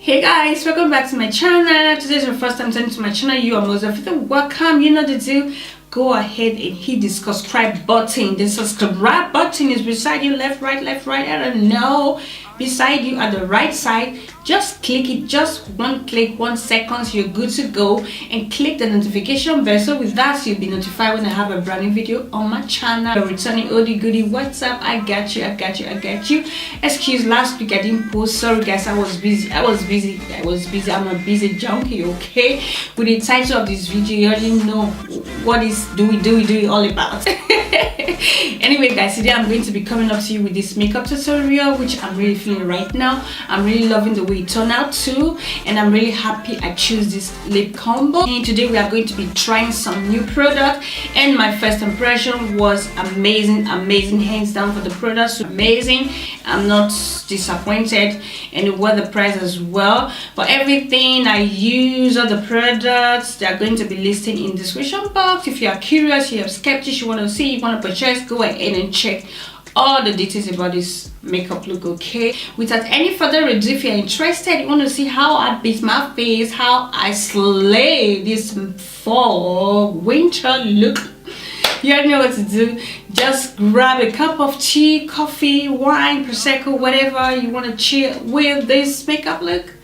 Hey guys, welcome back to my channel. Today is your first time turning to my channel. You are most of it. Welcome. You know the deal. Go ahead and hit the subscribe button. The subscribe button is beside you, left, right, I don't know, beside you at the right side. Just click it, just one click, 1 second, so you're good to go. And click the notification bell, so with that you'll be notified when I have a brand new video on my channel. Returning oldie goodie. What's up? I got you. Excuse last week I didn't post. Sorry guys, I was busy. I'm a busy junkie. Okay, with the title of this video you already know what is do we all about. Anyway guys, today I'm going to be coming up to you with this makeup tutorial, which I'm really feeling right now. I'm really loving the way it turned out too, and I'm really happy I choose this lip combo. And today we are going to be trying some new product, and my first impression was amazing, hands down for the product. Amazing. I'm not disappointed, and it was the price as well. But everything I use, all the products, they are going to be listed in the description box. If you are curious, you have skeptics, you want to see, you want to purchase, go ahead and check all the details about this makeup look. Okay, without any further ado, if you're interested, you want to see how I beat my face, how I slay this fall winter look, you already know what to do. Just grab a cup of tea, coffee, wine, prosecco, whatever you want to chill with this makeup look.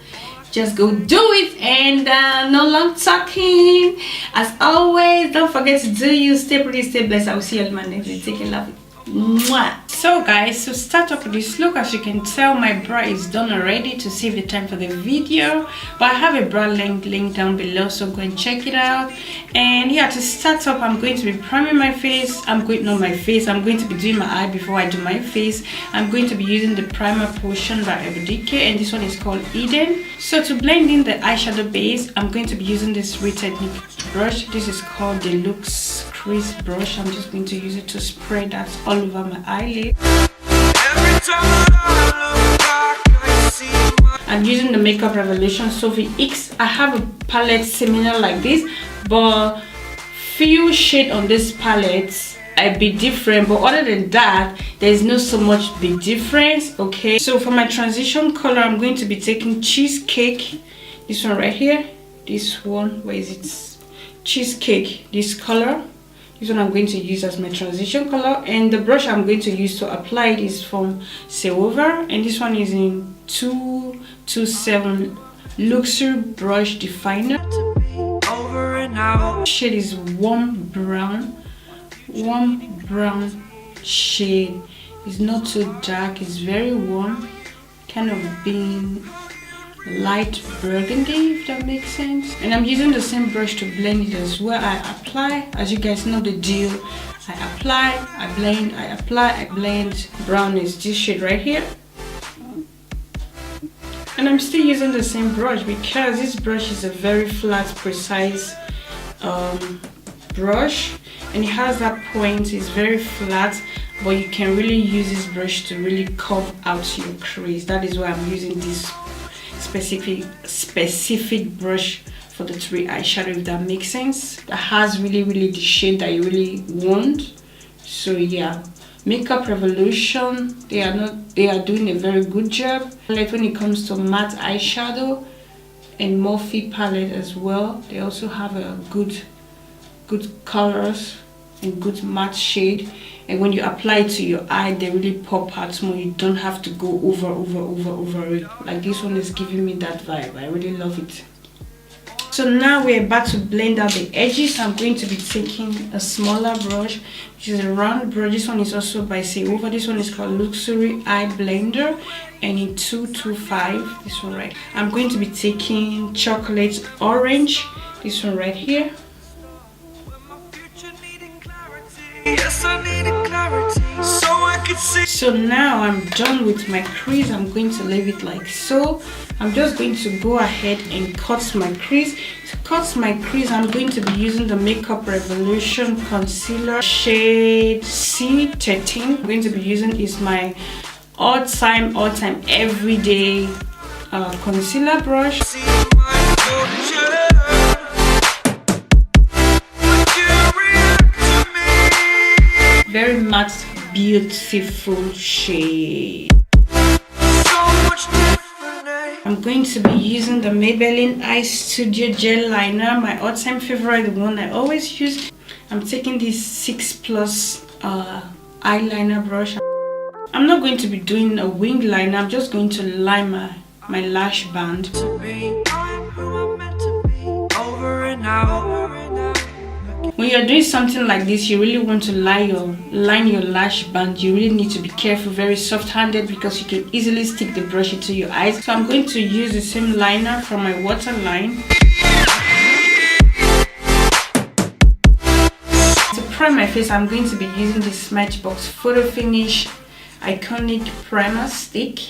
Just go do it, and no long talking. As always, don't forget to do you. Stay pretty, stay blessed. I will see you on my next video. Take care, love it. Mwah. So guys, to start off with this look, as you can tell, my brow is done already to save the time for the video, but I have a brow link down below, so go and check it out. And yeah, to start off, I'm going to be priming my face. I'm going to be doing my eye before I do my face. I'm going to be using the primer portion by Ebony, and this one is called Eden. So to blend in the eyeshadow base, I'm going to be using this technique brush. This is called the Deluxe Crease brush. I'm just going to use it to spread that all over my eyelid. I'm using the Makeup Revolution sophx. I have a palette similar like this, but few shades on this palette a bit different, but other than that there's not so much big difference. Okay, so for my transition color, I'm going to be taking Cheesecake, this one right here, this one, where is it, Cheesecake, this color. This one I'm going to use as my transition color, and the brush I'm going to use to apply it is from Silver, and this one is in 227 Luxury Brush Definer. Shade is warm brown shade. It's not too dark, it's very warm, kind of being light burgundy, if that makes sense. And I'm using the same brush to blend it as well. I apply, as you guys know the deal, I apply, I blend, I apply, I blend. Brown is this shade right here, and I'm still using the same brush because this brush is a very flat, precise brush, and it has that point. It's very flat, but you can really use this brush to really curve out your crease. That is why I'm using this specific brush for the 3 eyeshadow, if that makes sense. That has really the shade that you really want. So yeah, Makeup Revolution, they are doing a very good job. Like when it comes to matte eyeshadow, and Morphe palette as well, they also have a good colors and good matte shade, and when you apply it to your eye, they really pop out more. You don't have to go over it. Like this one is giving me that vibe. I really love it. So now we're about to blend out the edges. I'm going to be taking a smaller brush, which is a round brush. This one is also by Silver. This one is called Luxury Eye Blender, and in 225, this one right. I'm going to be taking Chocolate Orange, this one right here. So now I'm done with my crease. I'm going to leave it like so. I'm just going to go ahead and cut my crease. To cut my crease, I'm going to be using the Makeup Revolution concealer shade C13. I'm going to be using is my all-time everyday concealer brush. Very matte, beautiful shade. So much different, I'm going to be using the Maybelline Eyestudio gel liner, my all-time favorite, the one I always use. I'm taking this 6+ eyeliner brush. I'm not going to be doing a wing liner, I'm just going to line my lash band. When you're doing something like this, you really want to line your lash band. You really need to be careful, very soft-handed, because you can easily stick the brush into your eyes. So I'm going to use the same liner from my waterline. To prime my face, I'm going to be using the Smashbox Photo Finish Iconic Primer Stick.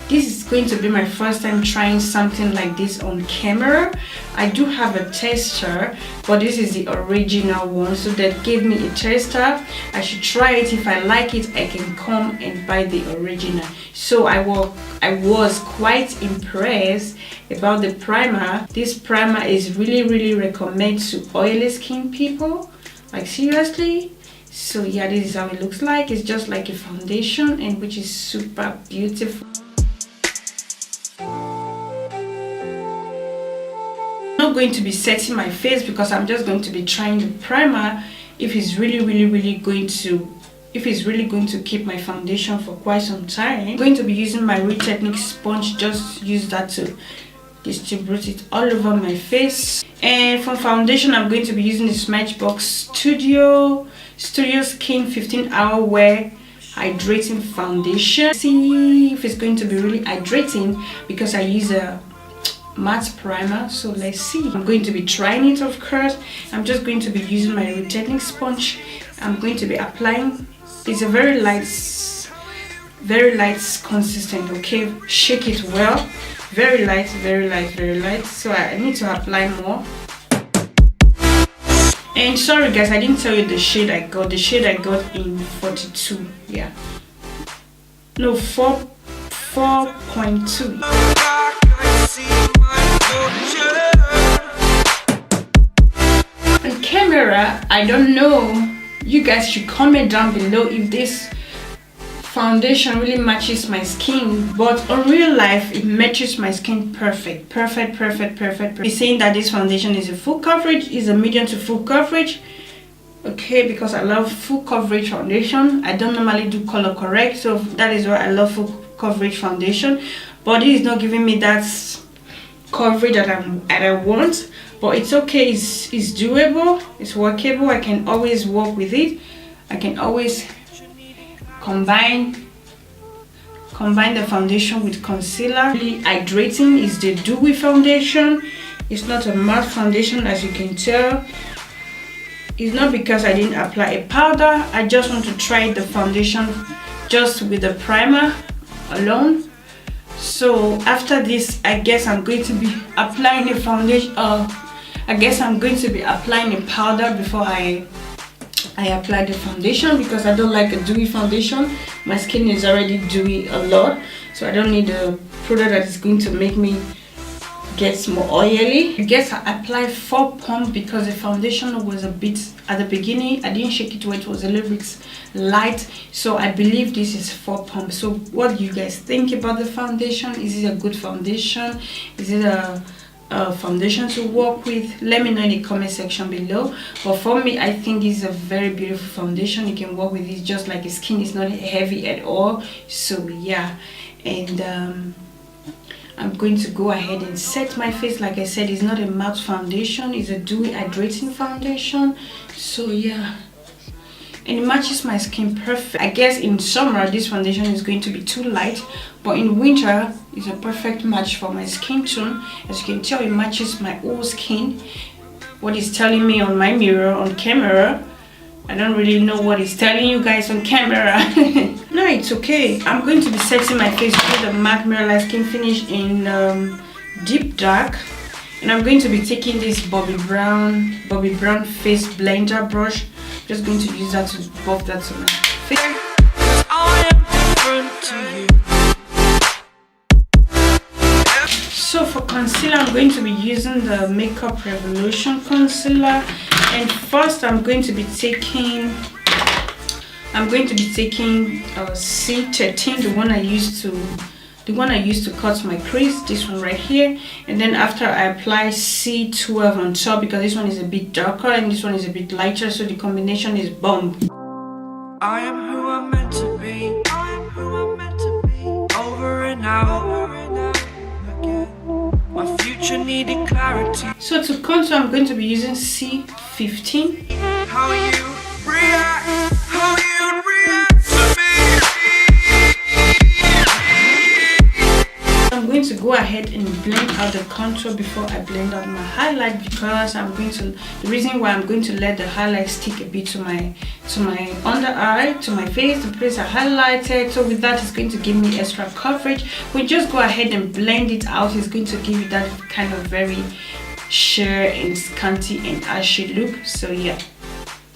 This is going to be my first time trying something like this on camera. I do have a tester, but this is the original one, so that gave me a tester. I should try it. If I like it, I can come and buy the original. So I was quite impressed about the primer. This primer is really recommended to oily skin people, like seriously. So yeah, this is how it looks like. It's just like a foundation, and which is super beautiful. I'm not going to be setting my face because I'm just going to be trying the primer if it's really going to keep my foundation for quite some time. I'm going to be using my Real Technique sponge, just use that to distribute it all over my face. And for foundation, I'm going to be using the Smashbox Studio Skin 15-hour wear hydrating foundation. See if it's going to be really hydrating because I use a matte primer. So let's see. I'm going to be trying it, of course. I'm just going to be using my Real Technique sponge. I'm going to be applying. It's a very light consistent, okay? Shake it well. Very light. So I need to apply more. And sorry guys, I didn't tell you the shade I got. The shade I got in 42. Yeah. No, 4.2. On camera, I don't know. You guys should comment down below if this foundation really matches my skin, but on real life it matches my skin perfect. He's saying that this foundation is a full coverage, is a medium to full coverage, okay, because I love full coverage foundation. I don't normally do color correct, so that is why I love full coverage foundation, but this is not giving me that coverage that I want, but it's okay. It's doable, it's workable. I can always work with it. I can always combine the foundation with concealer. Really hydrating. Is the dewy foundation. It's not a matte foundation, as you can tell. It's not because I didn't apply a powder. I just want to try the foundation just with the primer alone. So after this, I guess I'm going to be applying a foundation. I guess I'm going to be applying a powder before I apply the foundation, because I don't like a dewy foundation. My skin is already dewy a lot, so I don't need a product that is going to make me get more oily. I guess I applied 4 pumps because the foundation was a bit, at the beginning I didn't shake it where it was a little bit light, so I believe this is 4 pumps. So what do you guys think about the foundation? Is it a good foundation? Is it a foundation to work with? Let me know in the comment section below. But for me, I think this is a very beautiful foundation. You can work with it just like the skin is not heavy at all. So yeah, and I'm going to go ahead and set my face. Like I said, it's not a matte foundation, it's a dewy hydrating foundation. So yeah, and it matches my skin perfect. I guess in summer this foundation is going to be too light, but in winter it's a perfect match for my skin tone. As you can tell, it matches my whole skin. What it's telling me on my mirror on camera, I don't really know what it's telling you guys on camera. No, it's okay. I'm going to be setting my face with the MAC Mineralize Skin Finish in Deep Dark, and I'm going to be taking this Bobbi Brown face blender brush. I'm just going to use that to buff that to my face. So for concealer, I'm going to be using the Makeup Revolution concealer, and first I'm going to be taking C13, the one I used to the one I used to cut my crease, this one right here. And then after I apply C12 on top, because this one is a bit darker and this one is a bit lighter, so the combination is bomb. I am who I'm meant to be. I am who I'm meant to be. Over and out again. My future needed clarity. So to contour, I'm going to be using C15. How you react, how you react to me. I'm going to go ahead and blend out the contour before I blend out my highlight, because the reason why I'm going to let the highlight stick a bit to my under eye, to my face, the place I highlighted. So with that, it's going to give me extra coverage. We just go ahead and blend it out. It's going to give you that kind of very sheer and scanty and ashy look. So yeah,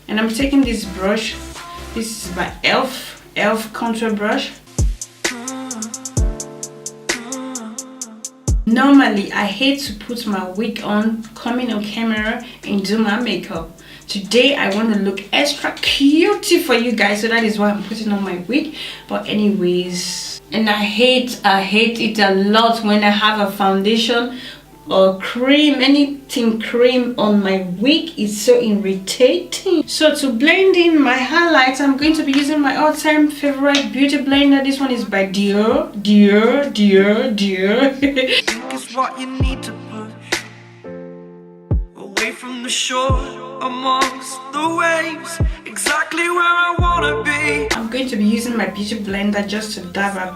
and I'm taking this brush. This is my elf contour brush. Normally, I hate to put my wig on, coming on camera and do my makeup. Today, I want to look extra cutie for you guys, so that is why I'm putting on my wig. But anyways, and I hate it a lot when I have a foundation or cream, anything cream on my wig. Is so irritating. So to blend in my highlights, I'm going to be using my all-time favorite beauty blender. This one is by Dior. It's what you need to push away from the shore, amongst the waves, exactly where I wanna be. I'm going to be using my beauty blender just to dab up.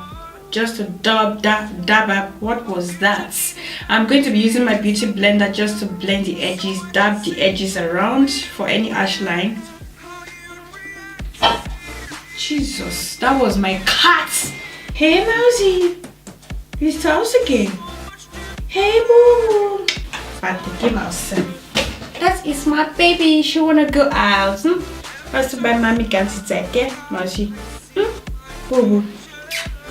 What was that? I'm going to be using my beauty blender just to blend the edges, dab the edges around for any ash line. Jesus, that was my cat. Hey Mousy, it's house again. Hey boo. But the mouse. That is my baby. She wanna go out. First by mommy can't sit there, Mousy. Boo boo.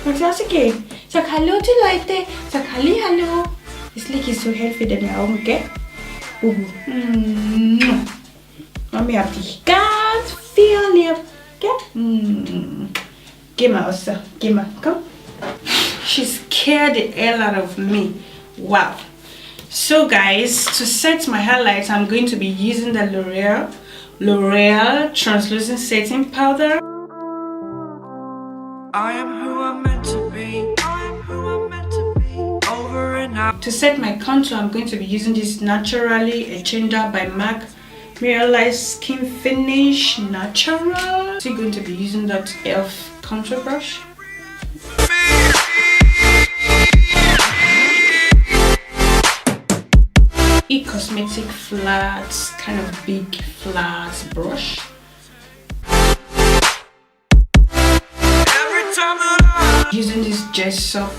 What's else again? Sag hello to Leute. Sag hello. This lick is so healthy that I won't get. Boo boo. Mommy hat dich ganz viel lieb. Geh mal, Oster. Geh mal. Komm. She scared the hell out of me. Wow. So guys, to set my highlights, I'm going to be using the L'Oreal translucent setting powder. I am who I'm meant to be. I am who I'm meant to be. Over and out. To set my contour, I'm going to be using this Naturally Agenda by MAC Mineralize Skin Finish Natural. So I'm going to be using that e.l.f. contour brush. Cosmetic flat, kind of big flat brush. Using this gesso,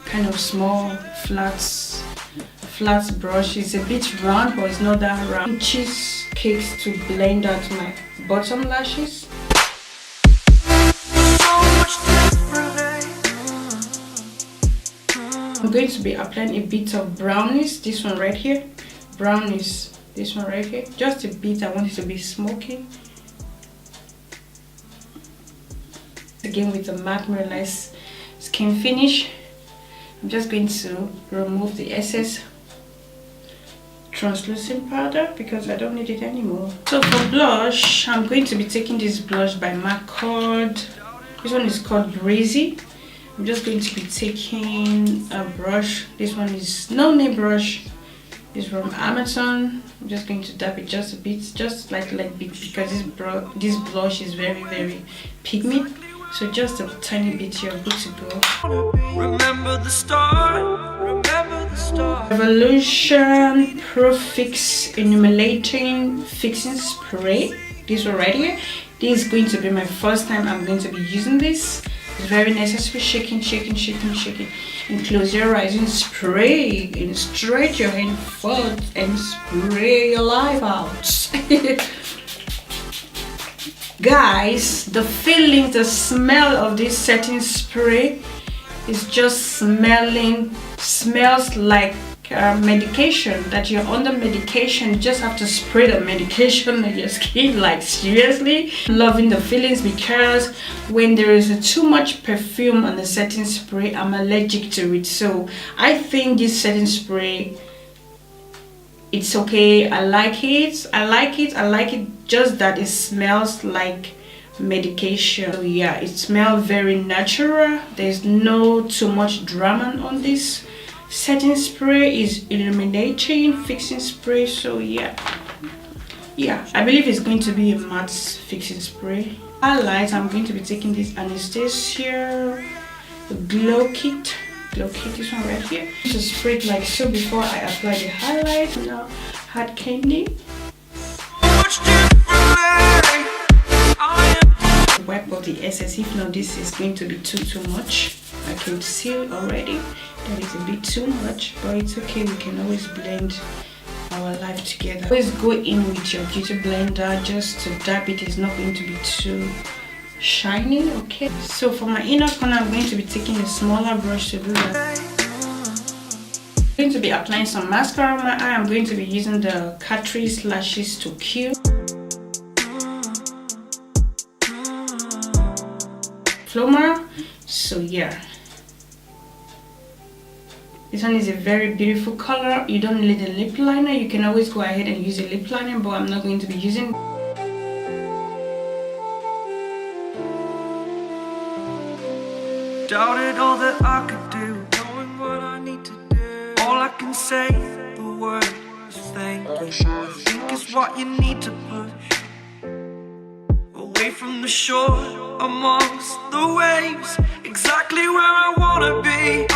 kind of small flat brush. It's a bit round, but it's not that round. Cheesecakes to blend out my bottom lashes. I'm going to be applying a bit of brownies. This one right here. Brownies. This one right here. Just a bit. I want it to be smoky. Again with the MAC Mineralize Skin Finish. I'm just going to remove the excess translucent powder because I don't need it anymore. So for blush, I'm going to be taking this blush by MAC called, this one is called Breezy. I'm just going to be taking a brush. This one is no name brush. It's from Amazon. I'm just going to dab it just a bit, just like bit, because this blush is very pigment. So just a tiny bit, you're good to go. Remember the start. Remember the start. Revolution Pro Fix Illuminating Fixing Spray. This one right here. This is going to be my first time I'm going to be using this. It's very necessary. Shaking, and close your eyes and spray and stretch your hand forward and spray your life out. Guys, the feeling, the smell of this setting spray is just smells like medication, that you're under medication, you just have to spray the medication on your skin. Like seriously, loving the feelings, because when there is too much perfume on the setting spray, I'm allergic to it. So I think this setting spray, it's okay. I like it, just that it smells like medication. So yeah, it smells very natural. There's no too much drama on this setting spray. Is illuminating fixing spray. So yeah, I believe it's going to be a matte fixing spray. Highlight, I'm going to be taking this Anastasia glow kit, this one right here. Just spray it like so before I apply the highlight. Now hard candy, wipe off the excess. If not, this is going to be too much. I can see already that it's a bit too much, but it's okay. We can always blend our life together. Always go in with your beauty blender just to dab it. It's not going to be too shiny. Okay, so for my inner corner, I'm going to be taking a smaller brush to do that. I'm going to be applying some mascara on my eye. I'm going to be using the Catrice lashes to kill. Flormar. So yeah, this one is a very beautiful color. You don't need a lip liner. You can always go ahead and use a lip liner, but I'm not going to be using. Doubted all that I could do, knowing what I need to do. All I can say, the word is thank you. I think it's what you need to push away from the shore, amongst the waves, exactly where I wanna be.